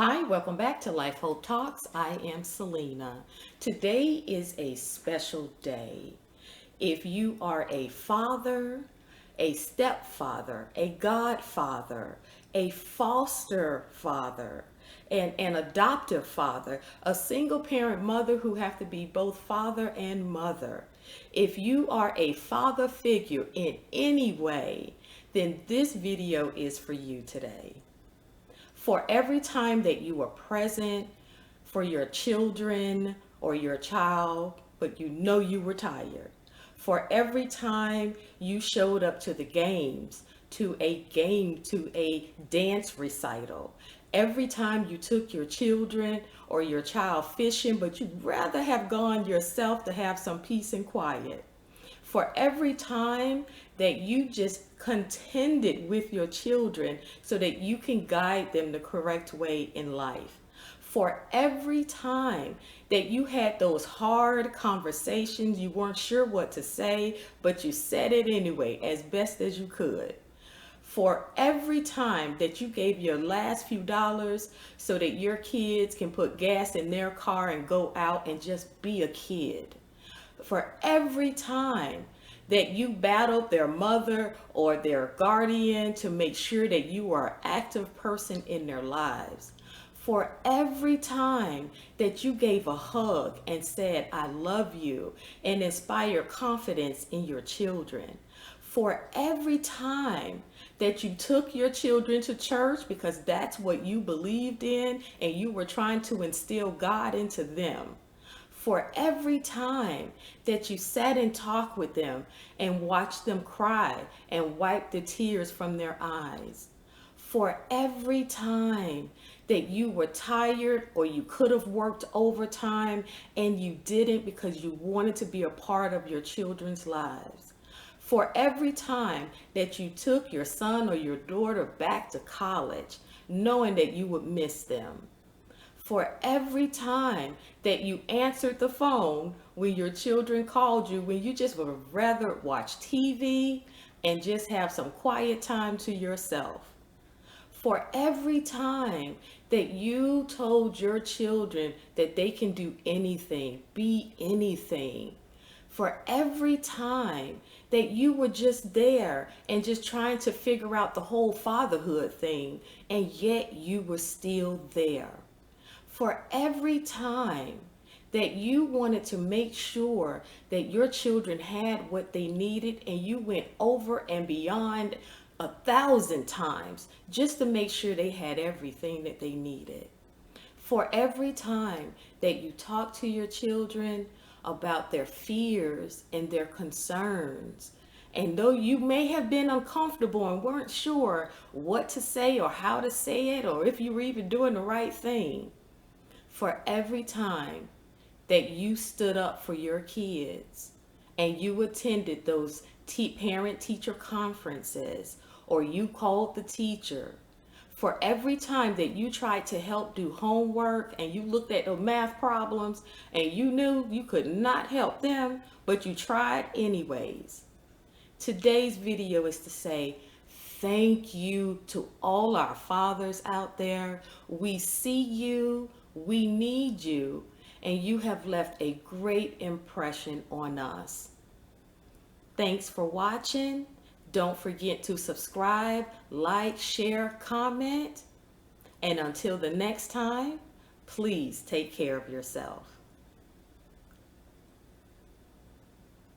Hi, welcome back to Life Hope Talks. I am Selena. Today is a special day. If you are a father, a stepfather, a godfather, a foster father, an adoptive father, a single parent mother who have to be both father and mother. If you are a father figure in any way, then this video is for you today. For every time that you were present for your children or your child, but you know you were tired. For every time you showed up to the games, to a dance recital. Every time you took your children or your child fishing, but you'd rather have gone yourself to have some peace and quiet. For every time that you just contended with your children so that you can guide them the correct way in life. For every time that you had those hard conversations, you weren't sure what to say, but you said it anyway as best as you could. For every time that you gave your last few dollars so that your kids can put gas in their car and go out and just be a kid. For every time that you battled their mother or their guardian to make sure that you are an active person in their lives. For every time that you gave a hug and said, I love you, and inspired confidence in your children. For every time that you took your children to church because that's what you believed in and you were trying to instill God into them. For every time that you sat and talked with them and watched them cry and wipe the tears from their eyes. For every time that you were tired or you could have worked overtime and you didn't because you wanted to be a part of your children's lives. For every time that you took your son or your daughter back to college, knowing that you would miss them. For every time that you answered the phone when your children called you, when you just would rather watch TV and just have some quiet time to yourself. For every time that you told your children that they can do anything, be anything. For every time that you were just there and just trying to figure out the whole fatherhood thing, and yet you were still there. For every time that you wanted to make sure that your children had what they needed and you went over and beyond 1,000 times just to make sure they had everything that they needed. For every time that you talk to your children about their fears and their concerns, and though you may have been uncomfortable and weren't sure what to say or how to say it or if you were even doing the right thing, for every time that you stood up for your kids and you attended those parent-teacher conferences or you called the teacher, for every time that you tried to help do homework and you looked at the math problems and you knew you could not help them, but you tried anyways. Today's video is to say thank you to all our fathers out there. We see you, we need you, and you have left a great impression on us. Thanks for watching. Don't forget to subscribe, like, share, comment. And until the next time, please take care of yourself.